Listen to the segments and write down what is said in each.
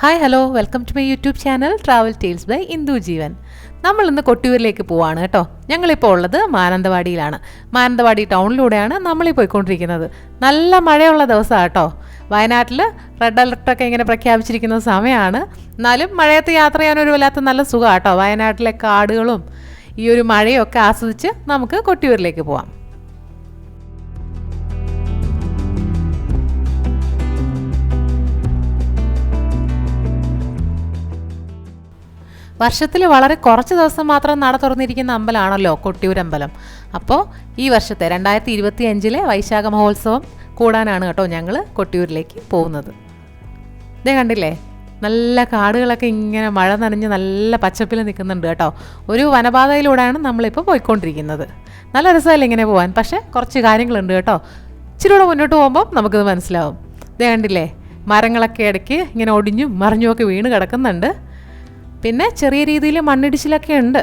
Hi hello welcome to my YouTube channel travel tales by Indu Jeevan. നമ്മൾ ഇന്ന് കൊട്ടിയൂരിലേക്ക് പോവാണ് കേട്ടോ. ഞങ്ങളിപ്പോൾ ഉള്ളത് മാനന്തവാടിയിലാണ്. മാനന്തവാടി ടൗണിലൂടെയാണ് നമ്മളീ പോയിക്കൊണ്ടിരിക്കുന്നത്. നല്ല മഴയുള്ള ദിവസമാണ് കേട്ടോ. വയനാട്ടിൽ റെഡ് അലർട്ടൊക്കെ ഇങ്ങനെ പ്രഖ്യാപിച്ചിരിക്കുന്ന സമയമാണ്. എന്നാലും മഴയത്ത് യാത്ര ചെയ്യാനൊരു വല്ലാത്ത നല്ല സുഖമാണ് കേട്ടോ. വയനാട്ടിലെ കാടുകളും ഈ ഒരു മഴയൊക്കെ ആസ്വദിച്ച് നമുക്ക് കൊട്ടിയൂരിലേക്ക് പോവാം. വർഷത്തിൽ വളരെ കുറച്ച് ദിവസം മാത്രം നട തുറന്നിരിക്കുന്ന അമ്പലമാണല്ലോ കൊട്ടിയൂരമ്പലം. അപ്പോൾ ഈ വർഷത്തെ 2025 വൈശാഖ മഹോത്സവം കൂടാനാണ് കേട്ടോ ഞങ്ങൾ കൊട്ടിയൂരിലേക്ക് പോകുന്നത്. ഇതേ കണ്ടില്ലേ, നല്ല കാടുകളൊക്കെ ഇങ്ങനെ മഴ നനഞ്ഞ് നല്ല പച്ചപ്പിൽ നിൽക്കുന്നുണ്ട് കേട്ടോ. ഒരു വനപാതയിലൂടെയാണ് നമ്മളിപ്പോൾ പോയിക്കൊണ്ടിരിക്കുന്നത്. നല്ല രസമല്ലേ ഇങ്ങനെ പോകാൻ. പക്ഷേ കുറച്ച് കാര്യങ്ങളുണ്ട് കേട്ടോ. ഇച്ചിരി കൂടെ മുന്നോട്ട് പോകുമ്പോൾ നമുക്കിത് മനസ്സിലാവും. ഇതേ കണ്ടില്ലേ, മരങ്ങളൊക്കെ ഇടയ്ക്ക് ഇങ്ങനെ ഒടിഞ്ഞും മറിഞ്ഞുമൊക്കെ വീണ് കിടക്കുന്നുണ്ട്. പിന്നെ ചെറിയ രീതിയിൽ മണ്ണിടിച്ചിലൊക്കെ ഉണ്ട്.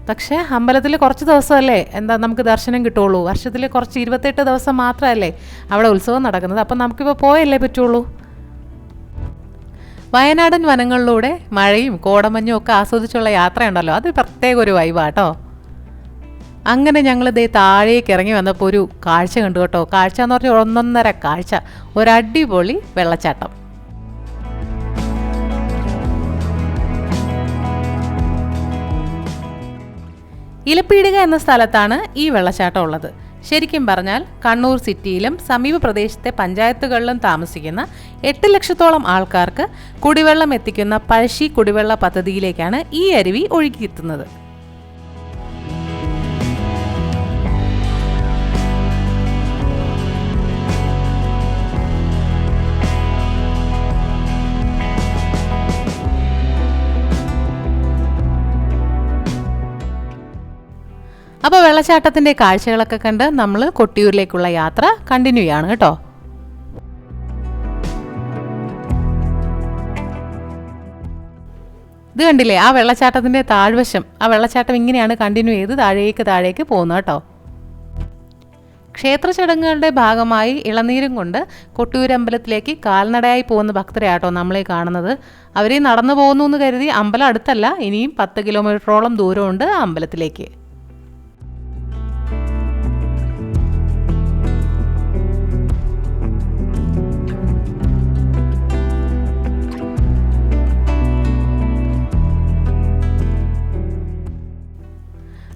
പക്ഷേ അമ്പലത്തിൽ കുറച്ച് ദിവസമല്ലേ നമുക്ക് ദർശനം കിട്ടുള്ളൂ. വർഷത്തിൽ കുറച്ച് 28 ദിവസം മാത്രമല്ലേ അവിടെ ഉത്സവം നടക്കുന്നത്. അപ്പം നമുക്കിപ്പോൾ പോയല്ലേ പറ്റുള്ളൂ. വയനാടൻ വനങ്ങളിലൂടെ മഴയും കോടമഞ്ഞും ഒക്കെ ആസ്വദിച്ചുള്ള യാത്രയുണ്ടല്ലോ, അത് പ്രത്യേക ഒരു വൈബാട്ടോ. അങ്ങനെ ഞങ്ങൾ ദേ താഴേക്ക് ഇറങ്ങി വന്നപ്പോൾ ഒരു കാഴ്ച കണ്ടു കേട്ടോ. കാഴ്ച എന്ന് പറഞ്ഞാൽ ഒന്നൊന്നര കാഴ്ച, ഒരടിപൊളി വെള്ളച്ചാട്ടം. ഇലപ്പീടിക എന്ന സ്ഥലത്താണ് ഈ വെള്ളച്ചാട്ടം ഉള്ളത്. ശരിക്കും പറഞ്ഞാൽ കണ്ണൂർ സിറ്റിയിലും സമീപ പ്രദേശത്തെ പഞ്ചായത്തുകളിലും താമസിക്കുന്ന 8 ലക്ഷത്തോളം ആൾക്കാർക്ക് കുടിവെള്ളം എത്തിക്കുന്ന പഴശ്ശി കുടിവെള്ള പദ്ധതിയിലേക്കാണ് ഈ അരുവി ഒഴുകിയെത്തുന്നത്. അപ്പോൾ വെള്ളച്ചാട്ടത്തിൻ്റെ കാഴ്ചകളൊക്കെ കണ്ട് നമ്മൾ കൊട്ടിയൂരിലേക്കുള്ള യാത്ര കണ്ടിന്യൂ ചെയ്യാണ് കേട്ടോ. ഇത് കണ്ടില്ലേ, ആ വെള്ളച്ചാട്ടത്തിൻ്റെ താഴ്വശം, ആ വെള്ളച്ചാട്ടം ഇങ്ങനെയാണ് കണ്ടിന്യൂ ചെയ്ത് താഴേക്ക് പോകുന്നത് കേട്ടോ. ക്ഷേത്ര ചടങ്ങുകളുടെ ഭാഗമായി ഇളനീരും കൊണ്ട് കൊട്ടിയൂരമ്പലത്തിലേക്ക് കാൽനടയായി പോകുന്ന ഭക്തരെയാട്ടോ നമ്മളെ കാണുന്നത്. അവർ നടന്നു പോകുന്നു എന്ന് കരുതി അമ്പലം അടുത്തല്ല, ഇനിയും 10 കിലോമീറ്ററോളം ദൂരമുണ്ട് ആ അമ്പലത്തിലേക്ക്.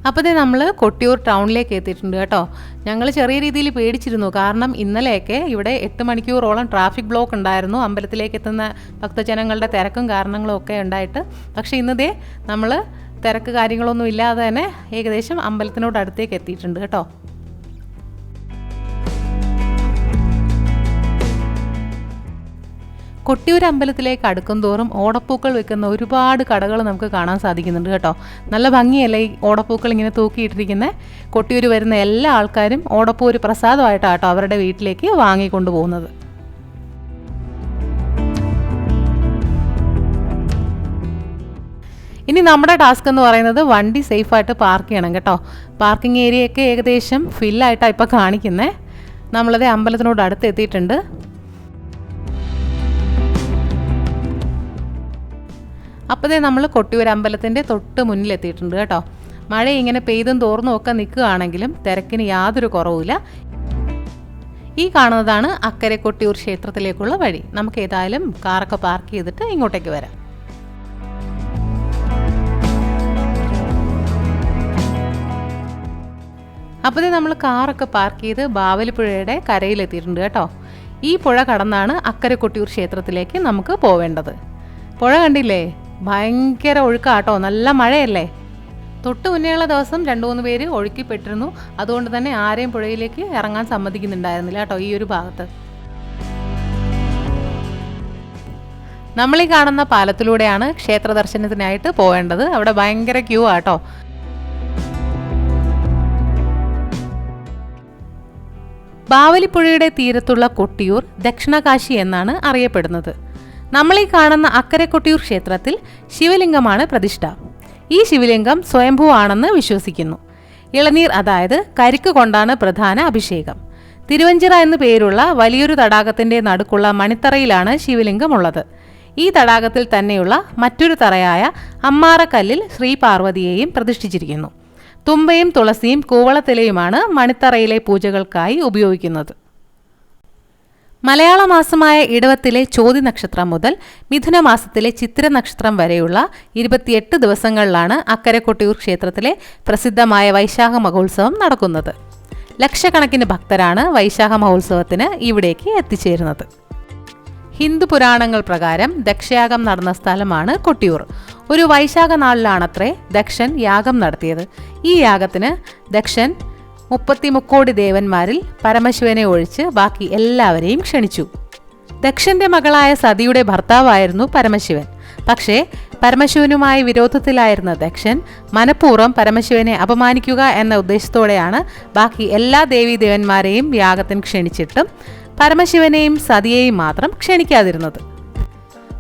അപ്പോൾ നമ്മൾ കൊട്ടിയൂർ ടൗണിലേക്ക് എത്തിയിട്ടുണ്ട് കേട്ടോ. ഞങ്ങൾ ചെറിയ രീതിയിൽ പേടിച്ചിരുന്നു. കാരണം ഇന്നലെയൊക്കെ ഇവിടെ 8 മണിക്കൂറോളം ട്രാഫിക് ബ്ലോക്ക് ഉണ്ടായിരുന്നു. അമ്പലത്തിലേക്ക് എത്തുന്ന ഭക്തജനങ്ങളുടെ തിരക്കും കാരണങ്ങളും ഒക്കെ ഉണ്ടായിട്ട്. പക്ഷേ ഇന്നതേ നമ്മൾ തിരക്ക് കാര്യങ്ങളൊന്നും ഇല്ലാതെ തന്നെ ഏകദേശം അമ്പലത്തിനോട് അടുത്തേക്ക് എത്തിയിട്ടുണ്ട് കേട്ടോ. കൊട്ടിയൂർ അമ്പലത്തിലേക്ക് അടുക്കും തോറും ഓടപ്പൂക്കൾ വെക്കുന്ന ഒരുപാട് കടകൾ നമുക്ക് കാണാൻ സാധിക്കുന്നുണ്ട് കേട്ടോ. നല്ല ഭംഗിയല്ലേ ഈ ഓടപ്പൂക്കൾ ഇങ്ങനെ തൂക്കിയിട്ടിരിക്കുന്നത്. കൊട്ടിയൂർ വരുന്ന എല്ലാ ആൾക്കാരും ഓടപ്പൂ ഒരു പ്രസാദമായിട്ടാണ് കേട്ടോ അവരുടെ വീട്ടിലേക്ക് വാങ്ങിക്കൊണ്ടു പോകുന്നത്. ഇനി നമ്മുടെ ടാസ്ക് എന്ന് പറയുന്നത് വണ്ടി സേഫായിട്ട് പാർക്ക് ചെയ്യണം കേട്ടോ. പാർക്കിംഗ് ഏരിയയൊക്കെ ഏകദേശം ഫില്ലായിട്ടാണ് ഇപ്പോൾ കാണിക്കുന്നത്. നമ്മളത് അമ്പലത്തിനോട് അടുത്ത് എത്തിയിട്ടുണ്ട്. അപ്പോഴേ നമ്മൾ കൊട്ടിയൂർ അമ്പലത്തിൻ്റെ തൊട്ട് മുന്നിലെത്തിയിട്ടുണ്ട് കേട്ടോ. മഴ ഇങ്ങനെ പെയ്തും തോർന്നും ഒക്കെ നിൽക്കുകയാണെങ്കിലും തിരക്കിന് യാതൊരു കുറവുമില്ല. ഈ കാണുന്നതാണ് അക്കരെ കൊട്ടിയൂർ ക്ഷേത്രത്തിലേക്കുള്ള വഴി. നമുക്ക് ഏതായാലും കാറൊക്കെ പാർക്ക് ചെയ്തിട്ട് ഇങ്ങോട്ടേക്ക് വരാം. അപ്പോഴേ നമ്മൾ കാറൊക്കെ പാർക്ക് ചെയ്ത് ബാവലിപ്പുഴയുടെ കരയിലെത്തിയിട്ടുണ്ട് കേട്ടോ. ഈ പുഴ കടന്നാണ് അക്കരെ കൊട്ടിയൂർ ക്ഷേത്രത്തിലേക്ക് നമുക്ക് പോവേണ്ടത്. പുഴ കണ്ടില്ലേ, ഭയങ്കര ഒഴുക്കാട്ടോ, നല്ല മഴയല്ലേ. തൊട്ട് മുന്നേയുള്ള ദിവസം 2-3 പേര് ഒഴുക്കിപ്പെട്ടിരുന്നു. അതുകൊണ്ട് തന്നെ ആരെയും പുഴയിലേക്ക് ഇറങ്ങാൻ സമ്മതിക്കുന്നുണ്ടായിരുന്നില്ല കേട്ടോ ഈ ഒരു ഭാഗത്ത്. നമ്മളീ കാണുന്ന പാലത്തിലൂടെയാണ് ക്ഷേത്ര ദർശനത്തിനായിട്ട് പോവേണ്ടത്. അവിടെ ഭയങ്കര ക്യൂ ആട്ടോ. ബാവലിപ്പുഴയുടെ തീരത്തുള്ള കൊട്ടിയൂർ ദക്ഷിണകാശി എന്നാണ് അറിയപ്പെടുന്നത്. നമ്മളീ കാണുന്ന അക്കരെ കൊട്ടിയൂർ ക്ഷേത്രത്തിൽ ശിവലിംഗമാണ് പ്രതിഷ്ഠ. ഈ ശിവലിംഗം സ്വയംഭൂ ആണെന്ന് വിശ്വസിക്കുന്നു. ഇളനീർ, അതായത് കരിക്ക് കൊണ്ടാണ് പ്രധാന അഭിഷേകം. തിരുവഞ്ചിറ എന്നു പേരുള്ള വലിയൊരു തടാകത്തിൻ്റെ നടുക്കുള്ള മണിത്തറയിലാണ് ശിവലിംഗമുള്ളത്. ഈ തടാകത്തിൽ തന്നെയുള്ള മറ്റൊരു തറയായ അമ്മാറക്കല്ലിൽ ശ്രീ പാർവതിയെയും പ്രതിഷ്ഠിച്ചിരിക്കുന്നു. തുമ്പയും തുളസിയും കൂവളത്തിലയുമാണ് മണിത്തറയിലെ പൂജകൾക്കായി ഉപയോഗിക്കുന്നത്. മലയാള മാസമായ ഇടവത്തിലെ ചോതി നക്ഷത്രം മുതൽ മിഥുന മാസത്തിലെ ചിത്തിര നക്ഷത്രം വരെയുള്ള 28 ദിവസങ്ങളിലാണ് അക്കരെ കൊട്ടിയൂർ ക്ഷേത്രത്തിലെ പ്രസിദ്ധമായ വൈശാഖ മഹോത്സവം നടക്കുന്നത്. ലക്ഷക്കണക്കിന് ഭക്തരാണ് വൈശാഖ മഹോത്സവത്തിന് ഇവിടേക്ക് എത്തിച്ചേരുന്നത്. ഹിന്ദു പുരാണങ്ങൾ പ്രകാരം ദക്ഷയാഗം നടന്ന സ്ഥലമാണ് കൊട്ടിയൂർ. ഒരു വൈശാഖ നാളിലാണത്രേ ദക്ഷൻ യാഗം നടത്തിയത്. ഈ യാഗത്തിന് ദക്ഷൻ 33 ദേവന്മാരിൽ പരമശിവനെ ഒഴിച്ച് ബാക്കി എല്ലാവരെയും ക്ഷണിച്ചു. ദക്ഷന്റെ മകളായ സതിയുടെ ഭർത്താവായിരുന്നു പരമശിവൻ. പക്ഷേ പരമശിവനുമായി വിരോധത്തിലായിരുന്ന ദക്ഷൻ മനഃപൂർവ്വം പരമശിവനെ അപമാനിക്കുക എന്ന ഉദ്ദേശത്തോടെയാണ് ബാക്കി എല്ലാ ദേവീദേവന്മാരെയും യാഗത്തിന് ക്ഷണിച്ചിട്ടും പരമശിവനെയും സതിയെയും മാത്രം ക്ഷണിക്കാതിരുന്നത്.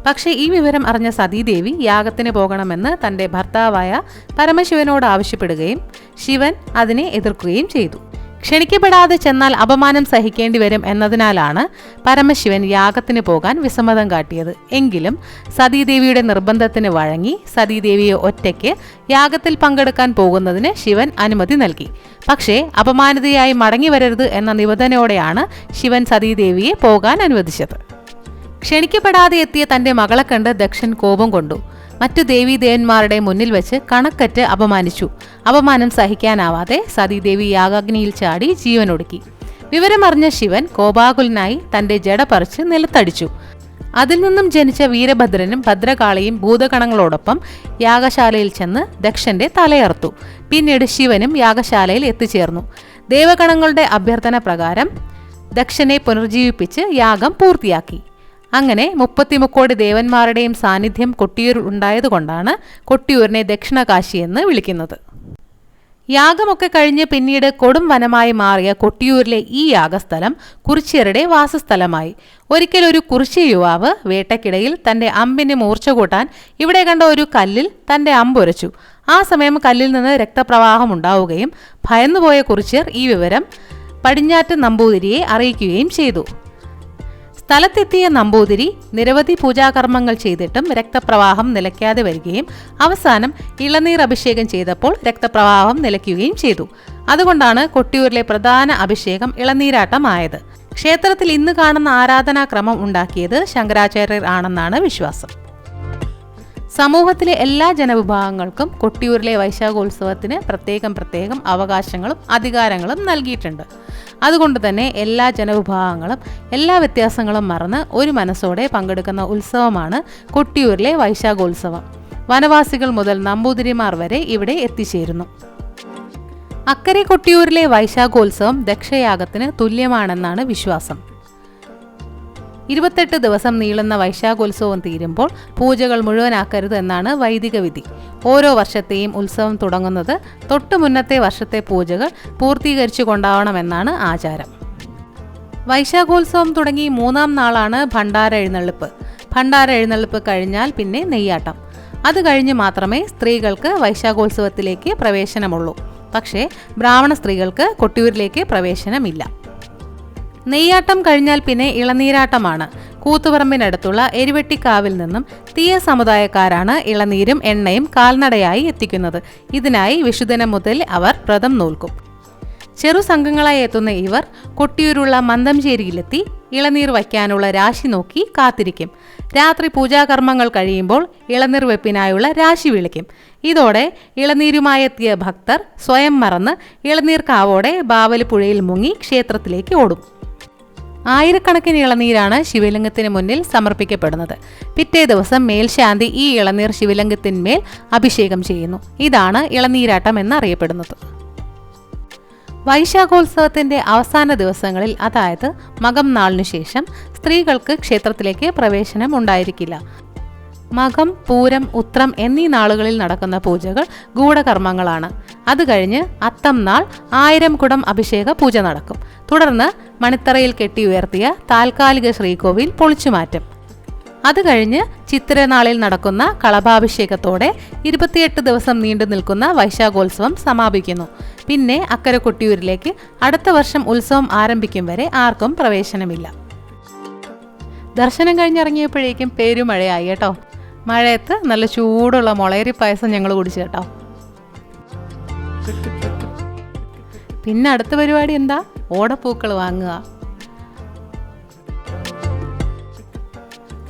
പക്ഷേ ഈ വിവരം അറിഞ്ഞ സതീദേവി യാഗത്തിന് പോകണമെന്ന് തൻ്റെ ഭർത്താവായ പരമശിവനോട് ആവശ്യപ്പെടുകയും ശിവൻ അതിനെ എതിർക്കുകയും ചെയ്തു. ക്ഷണിക്കപ്പെടാതെ ചെന്നാൽ അപമാനം സഹിക്കേണ്ടി വരും എന്നതിനാലാണ് പരമശിവൻ യാഗത്തിന് പോകാൻ വിസമ്മതം കാട്ടിയത്. എങ്കിലും സതീദേവിയുടെ നിർബന്ധത്തിന് വഴങ്ങി സതീദേവിയെ ഒറ്റയ്ക്ക് യാഗത്തിൽ പങ്കെടുക്കാൻ പോകുന്നതിന് ശിവൻ അനുമതി നൽകി. പക്ഷേ അപമാനിതയായി മടങ്ങി വരരുത് എന്ന നിബന്ധനയോടെയാണ് ശിവൻ സതീദേവിയെ പോകാൻ അനുവദിച്ചത്. ക്ഷണിക്കപ്പെടാതെ എത്തിയ തൻ്റെ മകളെ കണ്ട് ദക്ഷൻ കോപം കൊണ്ടു. മറ്റു ദേവീദേവന്മാരുടെ മുന്നിൽ വെച്ച് കണക്കറ്റ് അപമാനിച്ചു. അപമാനം സഹിക്കാനാവാതെ സതീദേവി യാഗാഗ്നിയിൽ ചാടി ജീവനൊടുക്കി. വിവരമറിഞ്ഞ ശിവൻ കോപാകുലനായി തൻ്റെ ജട പറിച്ച് നിലത്തടിച്ചു. അതിൽ നിന്നും ജനിച്ച വീരഭദ്രനും ഭദ്രകാളിയും ഭൂതഗണങ്ങളോടൊപ്പം യാഗശാലയിൽ ചെന്ന് ദക്ഷന്റെ തലയറുത്തു. പിന്നീട് ശിവനും യാഗശാലയിൽ എത്തിച്ചേർന്നു. ദേവഗണങ്ങളുടെ അഭ്യർത്ഥന പ്രകാരം ദക്ഷനെ പുനർജീവിപ്പിച്ച് യാഗം പൂർത്തിയാക്കി. അങ്ങനെ 33 ദേവന്മാരുടെയും സാന്നിധ്യം കൊട്ടിയൂർ ഉണ്ടായതുകൊണ്ടാണ് കൊട്ടിയൂരിനെ ദക്ഷിണകാശി എന്ന് വിളിക്കുന്നത്. യാഗമൊക്കെ കഴിഞ്ഞ് പിന്നീട് കൊടും വനമായി മാറിയ കൊട്ടിയൂരിലെ ഈ യാഗസ്ഥലം കുറിച്യരുടെ വാസസ്ഥലമായി. ഒരിക്കൽ ഒരു കുറിച്യ യുവാവ് വേട്ടക്കിടയിൽ തൻ്റെ അമ്പിന് മൂർച്ച കൂട്ടാൻ ഇവിടെ കണ്ട ഒരു കല്ലിൽ തൻ്റെ അമ്പുരച്ചു. ആ സമയം കല്ലിൽ നിന്ന് രക്തപ്രവാഹം ഉണ്ടാവുകയും ഭയന്നുപോയ കുറിച്യർ ഈ വിവരം പടിഞ്ഞാറ്റ് നമ്പൂതിരിയെ അറിയിക്കുകയും ചെയ്തു. സ്ഥലത്തെത്തിയ നമ്പൂതിരി നിരവധി പൂജാകർമ്മങ്ങൾ ചെയ്തിട്ടും രക്തപ്രവാഹം നിലയ്ക്കാതെ വരികയും അവസാനം ഇളനീർ അഭിഷേകം ചെയ്തപ്പോൾ രക്തപ്രവാഹം നിലയ്ക്കുകയും ചെയ്തു. അതുകൊണ്ടാണ് കൊട്ടിയൂരിലെ പ്രധാന അഭിഷേകം ഇളനീരാട്ടമായത്. ക്ഷേത്രത്തിൽ ഇന്ന് കാണുന്ന ആരാധനാക്രമം ഉണ്ടാക്കിയത് ശങ്കരാചാര്യർ ആണെന്നാണ് വിശ്വാസം. സമൂഹത്തിലെ എല്ലാ ജനവിഭാഗങ്ങൾക്കും കൊട്ടിയൂരിലെ വൈശാഖോത്സവത്തിന് പ്രത്യേകം അവകാശങ്ങളും അധികാരങ്ങളും നൽകിയിട്ടുണ്ട്. അതുകൊണ്ട് തന്നെ എല്ലാ ജനവിഭാഗങ്ങളും എല്ലാ വ്യത്യാസങ്ങളും മറന്ന് ഒരു മനസ്സോടെ പങ്കെടുക്കുന്ന ഉത്സവമാണ് കൊട്ടിയൂരിലെ വൈശാഖോത്സവം. വനവാസികൾ മുതൽ നമ്പൂതിരിമാർ വരെ ഇവിടെ എത്തിച്ചേരുന്നു. അക്കരെ കൊട്ടിയൂരിലെ വൈശാഖോത്സവം ദക്ഷയാഗത്തിന് തുല്യമാണെന്നാണ് വിശ്വാസം. 28 ദിവസം നീളുന്ന വൈശാഖോത്സവം തീരുമ്പോൾ പൂജകൾ മുഴുവനാക്കരുത് എന്നാണ് വൈദിക വിധി. ഓരോ വർഷത്തെയും ഉത്സവം തുടങ്ങുന്നത് തൊട്ടു മുന്നത്തെ വർഷത്തെ പൂജകൾ പൂർത്തീകരിച്ചു കൊണ്ടാവണമെന്നാണ് ആചാരം. വൈശാഖോത്സവം തുടങ്ങി 3-ാം നാളാണ് ഭണ്ഡാര എഴുന്നള്ളിപ്പ്. ഭണ്ഡാര എഴുന്നള്ളിപ്പ് കഴിഞ്ഞാൽ പിന്നെ നെയ്യാട്ടം. അത് കഴിഞ്ഞ് മാത്രമേ സ്ത്രീകൾക്ക് വൈശാഖോത്സവത്തിലേക്ക് പ്രവേശനമുള്ളൂ. പക്ഷേ ബ്രാഹ്മണ സ്ത്രീകൾക്ക് കൊട്ടിയൂരിലേക്ക് പ്രവേശനമില്ല. നെയ്യാട്ടം കഴിഞ്ഞാൽ പിന്നെ ഇളനീരാട്ടമാണ്. കൂത്തുപറമ്പിനടുത്തുള്ള എരിവെട്ടിക്കാവിൽ നിന്നും തീയ സമുദായക്കാരാണ് ഇളനീരും എണ്ണയും കാൽനടയായി എത്തിക്കുന്നത്. ഇതിനായി വിഷുദിനം മുതൽ അവർ വ്രതം നോൽക്കും. ചെറു സംഘങ്ങളായി എത്തുന്ന ഇവർ കൊട്ടിയൂരുള്ള മന്ദംചേരിയിലെത്തി ഇളനീർ വയ്ക്കാനുള്ള രാശി നോക്കി കാത്തിരിക്കും. രാത്രി പൂജാകർമ്മങ്ങൾ കഴിയുമ്പോൾ ഇളനീർ വെപ്പിനായുള്ള രാശി വിളിക്കും. ഇതോടെ ഇളനീരുമായി എത്തിയ ഭക്തർ സ്വയം മറന്ന് ഇളനീർ കാവോടെ ബാവലിപ്പുഴയിൽ മുങ്ങി ക്ഷേത്രത്തിലേക്ക് ഓടും. ആയിരക്കണക്കിന് ഇളനീരാണ് ശിവലിംഗത്തിന് മുന്നിൽ സമർപ്പിക്കപ്പെടുന്നത്. പിറ്റേ ദിവസം മേൽശാന്തി ഈ ഇളനീർ ശിവലിംഗത്തിന്മേൽ അഭിഷേകം ചെയ്യുന്നു. ഇതാണ് ഇളനീരാട്ടം എന്നറിയപ്പെടുന്നത്. വൈശാഖോത്സവത്തിന്റെ അവസാന ദിവസങ്ങളിൽ, അതായത് മകം നാളിനു ശേഷം സ്ത്രീകൾക്ക് ക്ഷേത്രത്തിലേക്ക് പ്രവേശനം ഉണ്ടായിരിക്കില്ല. മകം, പൂരം, ഉത്രം എന്നീ നാളുകളിൽ നടക്കുന്ന പൂജകൾ ഗൂഢകർമ്മങ്ങളാണ്. അത് കഴിഞ്ഞ് അത്തം നാൾ 1000 കുടം അഭിഷേക പൂജ നടക്കും. തുടർന്ന് മണിത്തറയിൽ കെട്ടി ഉയർത്തിയ താൽക്കാലിക ശ്രീകോവിൽ പൊളിച്ചുമാറ്റും. അത് കഴിഞ്ഞ് ചിത്തിരനാളിൽ നടക്കുന്ന കളഭാഭിഷേകത്തോടെ 28 ദിവസം നീണ്ടു നിൽക്കുന്ന വൈശാഖോത്സവം സമാപിക്കുന്നു. പിന്നെ അക്കരെ കൊട്ടിയൂരിലേക്ക് അടുത്ത വർഷം ഉത്സവം ആരംഭിക്കും വരെ ആർക്കും പ്രവേശനമില്ല. ദർശനം കഴിഞ്ഞിറങ്ങിയപ്പോഴേക്കും പെരുമഴയായി കേട്ടോ. മഴയത്ത് നല്ല ചൂടുള്ള മുളയരി പായസം ഞങ്ങൾ കുടിച്ചു കേട്ടോ. പിന്നെ അടുത്ത പരിപാടി എന്താ? ഓടപ്പൂക്കൾ വാങ്ങുക.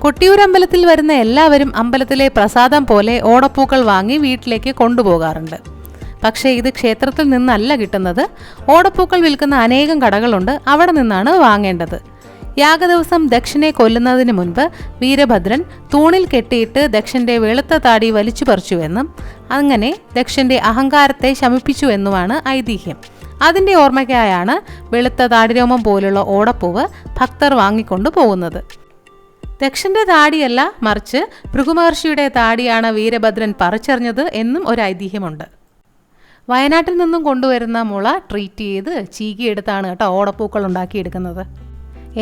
കൊട്ടിയൂർ അമ്പലത്തിൽ വരുന്ന എല്ലാവരും അമ്പലത്തിലെ പ്രസാദം പോലെ ഓടപ്പൂക്കൾ വാങ്ങി വീട്ടിലേക്ക് കൊണ്ടുപോകാറുണ്ട്. പക്ഷേ ഇത് ക്ഷേത്രത്തിൽ നിന്നല്ല കിട്ടുന്നത്. ഓടപ്പൂക്കൾ വിൽക്കുന്ന അനേകം കടകളുണ്ട്, അവിടെ നിന്നാണ് വാങ്ങേണ്ടത്. യാഗദിവസം ദക്ഷനെ കൊല്ലുന്നതിന് മുൻപ് വീരഭദ്രൻ തൂണിൽ കെട്ടിയിട്ട് ദക്ഷന്റെ വെളുത്ത താടി വലിച്ചു പറിച്ചുവെന്നും അങ്ങനെ ദക്ഷന്റെ അഹങ്കാരത്തെ ശമിപ്പിച്ചുവെന്നുമാണ് ഐതിഹ്യം. അതിൻ്റെ ഓർമ്മയ്ക്കായാണ് വെളുത്ത താടിരോമം പോലുള്ള ഓടപ്പൂവ് ഭക്തർ വാങ്ങിക്കൊണ്ടു പോകുന്നത്. ദക്ഷന്റെ താടിയല്ല, മറിച്ച് ഭൃഗുമഹർഷിയുടെ താടിയാണ് വീരഭദ്രൻ പറിച്ചെറിഞ്ഞത് എന്നും ഒരു ഐതിഹ്യമുണ്ട്. വയനാട്ടിൽ നിന്നും കൊണ്ടുവരുന്ന മുള ട്രീറ്റ് ചെയ്ത് ചീകിയെടുത്താണ് കേട്ടോ ഓടപ്പൂക്കൾ ഉണ്ടാക്കിയെടുക്കുന്നത്.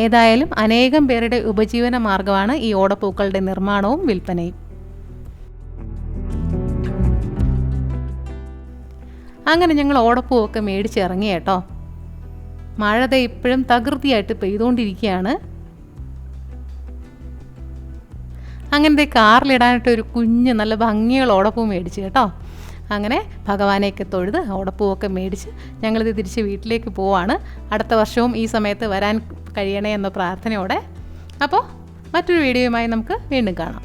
ഏതായാലും അനേകം പേരുടെ ഉപജീവന മാർഗമാണ് ഈ ഓടപ്പൂക്കളുടെ നിർമ്മാണവും വിൽപ്പനയും. അങ്ങനെ ഞങ്ങൾ ഓടപ്പൂവൊക്കെ മേടിച്ചിറങ്ങി കേട്ടോ. മഴ ഇപ്പോഴും തകൃതിയായിട്ട് പെയ്തുകൊണ്ടിരിക്കുകയാണ്. അങ്ങനത്തെ കാറിലിടാനായിട്ട് ഒരു കുഞ്ഞ് നല്ല ഭംഗിയുള്ള ഓടപ്പൂ മേടിച്ച് കേട്ടോ. അങ്ങനെ ഭഗവാനെയൊക്കെ തൊഴുത് ഓടപ്പൂവൊക്കെ മേടിച്ച് ഞങ്ങളിത് തിരിച്ച് വീട്ടിലേക്ക് പോവാണ്. അടുത്ത വർഷവും ഈ സമയത്ത് വരാൻ കഴിയണേ എന്ന പ്രാർത്ഥനയോടെ. അപ്പോൾ മറ്റൊരു വീഡിയോയുമായി നമുക്ക് വീണ്ടും കാണാം.